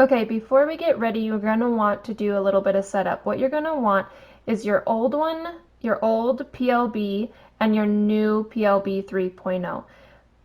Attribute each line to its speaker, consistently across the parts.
Speaker 1: Okay, before we get ready, you're going to want to do a little bit of setup. What you're going to want is your old one, your old PLB, and your new PLB 3.0.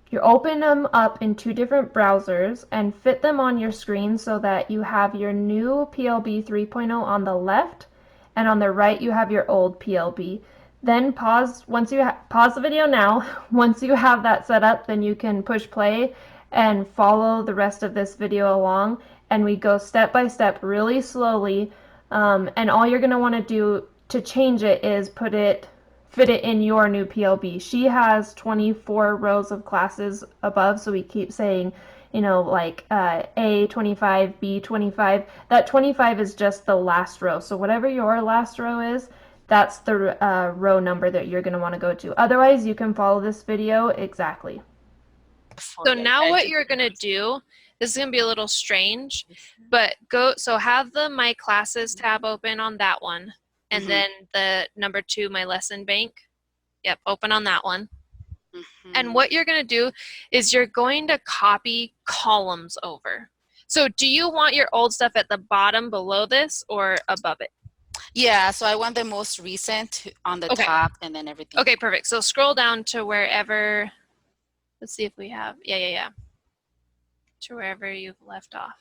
Speaker 1: You open them up in two different browsers and fit them on your screen so that you have your new PLB 3.0 on the left, and on the right you have your old PLB. Then pause the video now. Once you have that set up, then you can push play and follow the rest of this video along. And we go step by step, really slowly. And all you're gonna want to do to change it is fit it in your new PLB. She has 24 rows of classes above, so we keep saying, like A25, B25. That 25 is just the last row. So whatever your last row is, that's the row number that you're going to want to go to. Otherwise, you can follow this video exactly.
Speaker 2: So now what you're going to do, this is going to be a little strange, but have the My Classes tab open on that one. And then the number 2, My Lesson Bank. Yep, open on that one. And what you're going to do is you're going to copy columns over. So do you want your old stuff at the bottom below this or above it?
Speaker 3: Yeah, so I want the most recent on the top and then everything.
Speaker 2: Okay, perfect. So scroll down to wherever, let's see if we have, yeah. To wherever you've left off.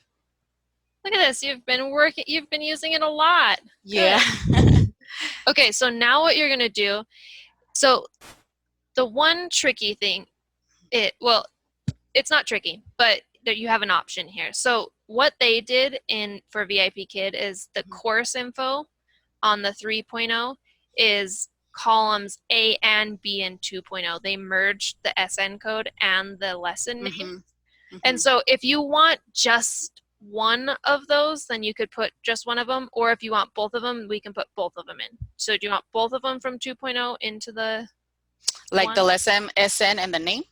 Speaker 2: Look at this, you've been using it a lot.
Speaker 3: Yeah.
Speaker 2: Okay, so now what you're gonna do, so the one tricky thing, it's not tricky, but you have an option here. So what they did for VIP Kid is the course info on the 3.0 is columns A and B in 2.0. They merged the SN code and the lesson name. And so if you want just one of those, then you could put just one of them. Or if you want both of them, we can put both of them in. So do you want both of them from 2.0 into the
Speaker 3: the lesson, SN, and the name?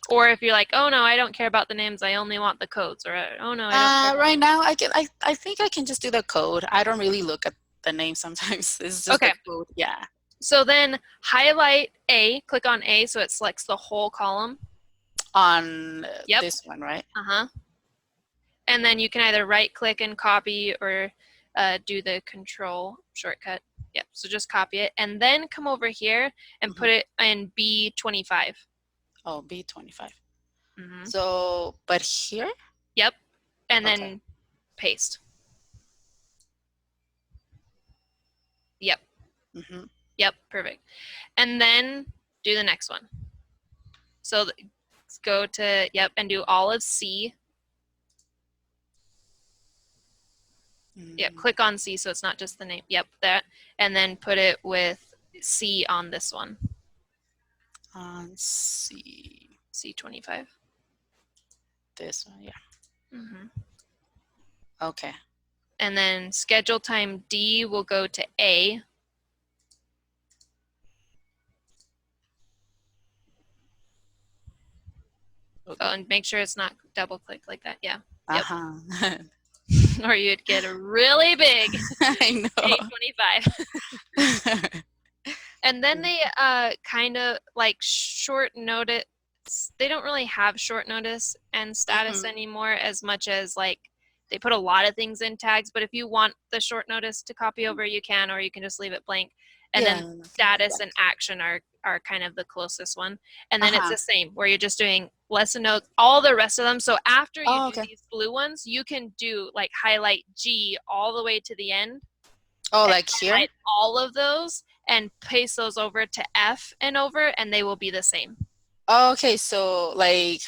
Speaker 2: Or if you're like, oh no, I don't care about the names, I only want the codes. Or oh no, I don't care.
Speaker 3: Right now, I think I can just do the code. I don't really look at the name sometimes. It's just the code. Yeah.
Speaker 2: So then highlight A, click on A so it selects the whole column.
Speaker 3: On this one, right?
Speaker 2: And then you can either right click and copy or do the control shortcut. Yep, so just copy it and then come over here and put it in B25.
Speaker 3: Oh, B25. So, but here?
Speaker 2: Yep, and then paste. Yep. Yep, perfect. And then do the next one. So let's go to, and do all of C. Yep, click on C so it's not just the name. Yep, that. And then put it with C on this one.
Speaker 3: On C.
Speaker 2: C25.
Speaker 3: This one, yeah. Okay.
Speaker 2: And then schedule time D will go to A. Oh, and make sure it's not double click like that. Yeah. Yep. Or you'd get a really big
Speaker 3: I know.
Speaker 2: A25. And then they kind of like short notice. They don't really have short notice and status anymore as much as like they put a lot of things in tags. But if you want the short notice to copy over, you can, or you can just leave it blank. And then status and action are kind of the closest one. And then it's the same where you're just doing lesson notes, all the rest of them. So after you do these blue ones, you can do like highlight G all the way to the end.
Speaker 3: Oh, like here?
Speaker 2: All of those and paste those over to F and over, and they will be the same.
Speaker 3: Okay, so like.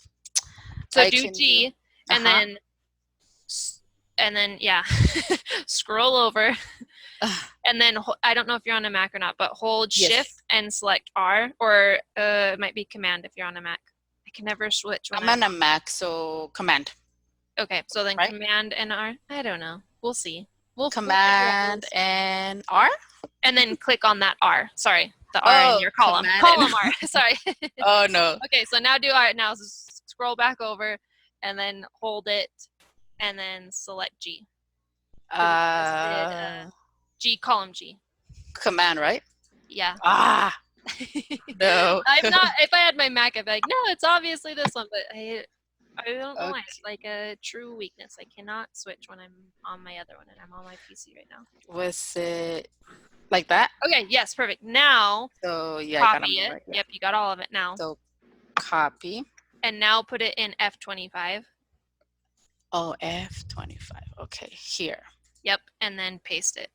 Speaker 2: So do G, and then scroll over. And then I don't know if you're on a Mac or not, but hold Shift and select R, or it might be Command if you're on a Mac. I can never switch.
Speaker 3: I'm on a Mac, so Command.
Speaker 2: Okay, so then Command and R. I don't know. We'll see.
Speaker 3: Command and R?
Speaker 2: And then click on that R. Sorry, the R in your column. Column R. Sorry.
Speaker 3: Oh, no.
Speaker 2: Okay, so now do R. Now scroll back over and then hold it and then select G. G, column G.
Speaker 3: Command, right?
Speaker 2: Yeah.
Speaker 3: No.
Speaker 2: I'm not, if I had my Mac, I'd be like, no, it's obviously this one, but I don't know why.
Speaker 3: Okay.
Speaker 2: It's like a true weakness. I cannot switch when I'm on my other one, and I'm on my PC right now.
Speaker 3: Was it like that?
Speaker 2: Okay, yes, perfect. Now
Speaker 3: So yeah, I got them
Speaker 2: copy it.
Speaker 3: right. Yeah.
Speaker 2: Yep, you got all of it now.
Speaker 3: So copy.
Speaker 2: And now put it in F25.
Speaker 3: Oh, F25. Okay, here.
Speaker 2: Yep, and then paste it.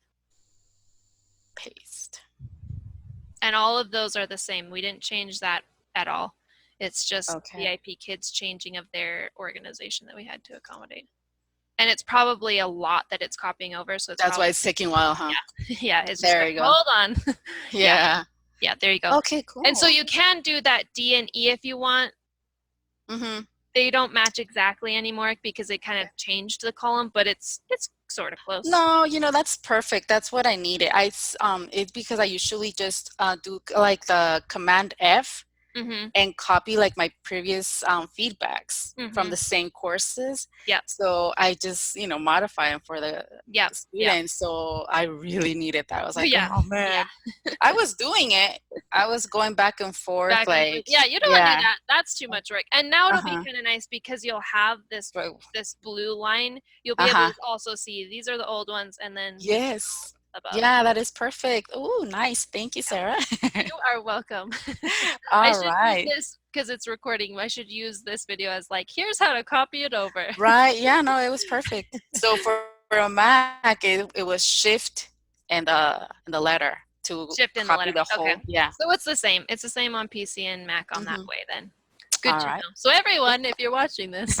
Speaker 3: Paste.
Speaker 2: And all of those are the same. We didn't change that at all. It's just
Speaker 3: Okay.
Speaker 2: VIP kids changing of their organization that we had to accommodate. And it's probably a lot that it's copying over, so it's
Speaker 3: That's why
Speaker 2: probably,
Speaker 3: it's taking a while, huh?
Speaker 2: yeah, yeah, it's just
Speaker 3: There
Speaker 2: like,
Speaker 3: you go.
Speaker 2: hold on.
Speaker 3: Yeah.
Speaker 2: Yeah, there you go.
Speaker 3: Okay, cool.
Speaker 2: And so you can do that D and E if you want.
Speaker 3: Mm-hmm.
Speaker 2: They don't match exactly anymore because they kind of changed the column, but it's sort of close.
Speaker 3: No, that's perfect. That's what I needed. It's because I usually just do like the Command F
Speaker 2: Mm-hmm.
Speaker 3: and copy like my previous feedbacks from
Speaker 2: Mm-hmm.
Speaker 3: the same courses.
Speaker 2: Yep.
Speaker 3: So I just modify them for the
Speaker 2: Yep.
Speaker 3: students. So I really needed that. I was like,
Speaker 2: Yeah.
Speaker 3: oh man, I was doing it. I was going back and forth,
Speaker 2: Back and forth.
Speaker 3: like
Speaker 2: Yeah, you don't want to do that. That's too much work. And now it'll be
Speaker 3: Uh-huh.
Speaker 2: kind of nice because you'll have this
Speaker 3: Right.
Speaker 2: this blue line. You'll be able
Speaker 3: Uh-huh.
Speaker 2: to also see these are the old ones, and then
Speaker 3: Yes.
Speaker 2: above.
Speaker 3: Yeah, that is perfect. Oh, nice. Thank you, Sarah.
Speaker 2: You are welcome. I
Speaker 3: All
Speaker 2: should
Speaker 3: right.
Speaker 2: use this because it's recording. I should use this video as like, here's how to copy it over.
Speaker 3: Right. Yeah, no, it was perfect. So for a Mac, it was shift and the letter to
Speaker 2: Shift in the
Speaker 3: copy
Speaker 2: letter.
Speaker 3: the
Speaker 2: Okay.
Speaker 3: whole. Yeah.
Speaker 2: So it's the same. It's the same on PC and Mac on that
Speaker 3: Mhm.
Speaker 2: way then. Good
Speaker 3: All
Speaker 2: to
Speaker 3: right.
Speaker 2: know. So everyone, if you're watching this,